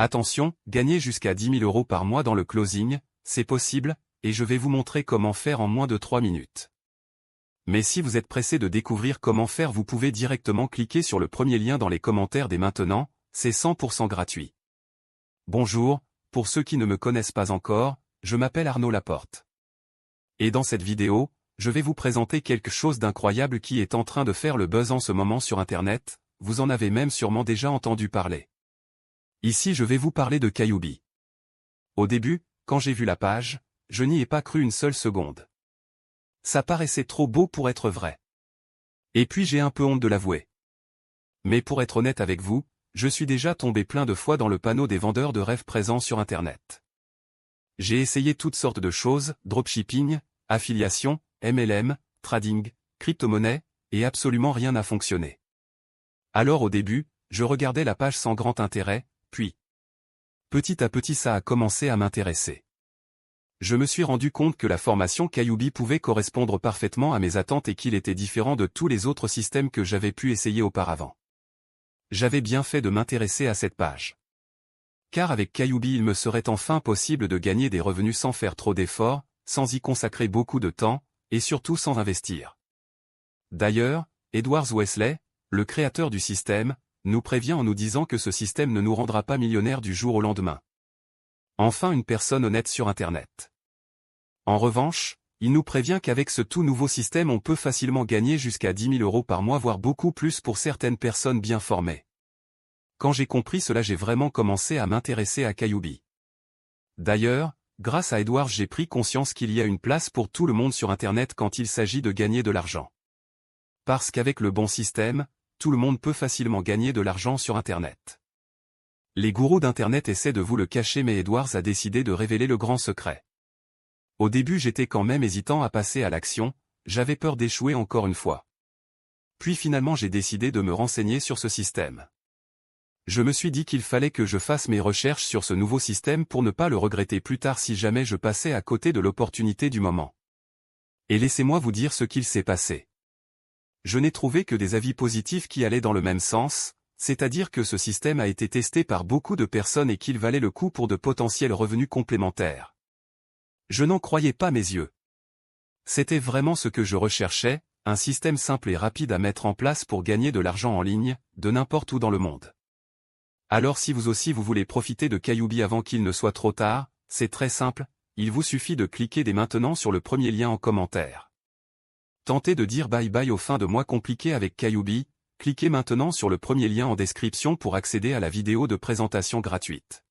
Attention, gagner jusqu'à 10 000 € par mois dans le closing, c'est possible, et je vais vous montrer comment faire en moins de 3 minutes. Mais si vous êtes pressé de découvrir comment faire, vous pouvez directement cliquer sur le premier lien dans les commentaires dès maintenant, c'est 100% gratuit. Bonjour, pour ceux qui ne me connaissent pas encore, je m'appelle Arnaud Laporte. Et dans cette vidéo, je vais vous présenter quelque chose d'incroyable qui est en train de faire le buzz en ce moment sur Internet, vous en avez même sûrement déjà entendu parler. Ici je vais vous parler de Kajabi. Au début, quand j'ai vu la page, je n'y ai pas cru une seule seconde. Ça paraissait trop beau pour être vrai. Et puis j'ai un peu honte de l'avouer. Mais pour être honnête avec vous, je suis déjà tombé plein de fois dans le panneau des vendeurs de rêves présents sur Internet. J'ai essayé toutes sortes de choses, dropshipping, affiliation, MLM, trading, crypto-monnaie, et absolument rien n'a fonctionné. Alors au début, je regardais la page sans grand intérêt, puis petit à petit ça a commencé à m'intéresser. Je me suis rendu compte que la formation Kajabi pouvait correspondre parfaitement à mes attentes et qu'il était différent de tous les autres systèmes que j'avais pu essayer auparavant. J'avais bien fait de m'intéresser à cette page. Car avec Kajabi il me serait enfin possible de gagner des revenus sans faire trop d'efforts, sans y consacrer beaucoup de temps, et surtout sans investir. D'ailleurs, Edward Wesley, le créateur du système, nous prévient en nous disant que ce système ne nous rendra pas millionnaires du jour au lendemain. Enfin une personne honnête sur Internet. En revanche, il nous prévient qu'avec ce tout nouveau système on peut facilement gagner jusqu'à 10 000 € par mois voire beaucoup plus pour certaines personnes bien formées. Quand j'ai compris cela j'ai vraiment commencé à m'intéresser à Kajabi. D'ailleurs, grâce à Edward j'ai pris conscience qu'il y a une place pour tout le monde sur Internet quand il s'agit de gagner de l'argent. Parce qu'avec le bon système, tout le monde peut facilement gagner de l'argent sur Internet. Les gourous d'Internet essaient de vous le cacher mais Edwards a décidé de révéler le grand secret. Au début j'étais quand même hésitant à passer à l'action, j'avais peur d'échouer encore une fois. Puis finalement j'ai décidé de me renseigner sur ce système. Je me suis dit qu'il fallait que je fasse mes recherches sur ce nouveau système pour ne pas le regretter plus tard si jamais je passais à côté de l'opportunité du moment. Et laissez-moi vous dire ce qu'il s'est passé. Je n'ai trouvé que des avis positifs qui allaient dans le même sens, c'est-à-dire que ce système a été testé par beaucoup de personnes et qu'il valait le coup pour de potentiels revenus complémentaires. Je n'en croyais pas mes yeux. C'était vraiment ce que je recherchais, un système simple et rapide à mettre en place pour gagner de l'argent en ligne, de n'importe où dans le monde. Alors si vous aussi vous voulez profiter de Kajabi avant qu'il ne soit trop tard, c'est très simple, il vous suffit de cliquer dès maintenant sur le premier lien en commentaire. Tentez de dire bye bye aux fins de mois compliqués avec Kajabi. Cliquez maintenant sur le premier lien en description pour accéder à la vidéo de présentation gratuite.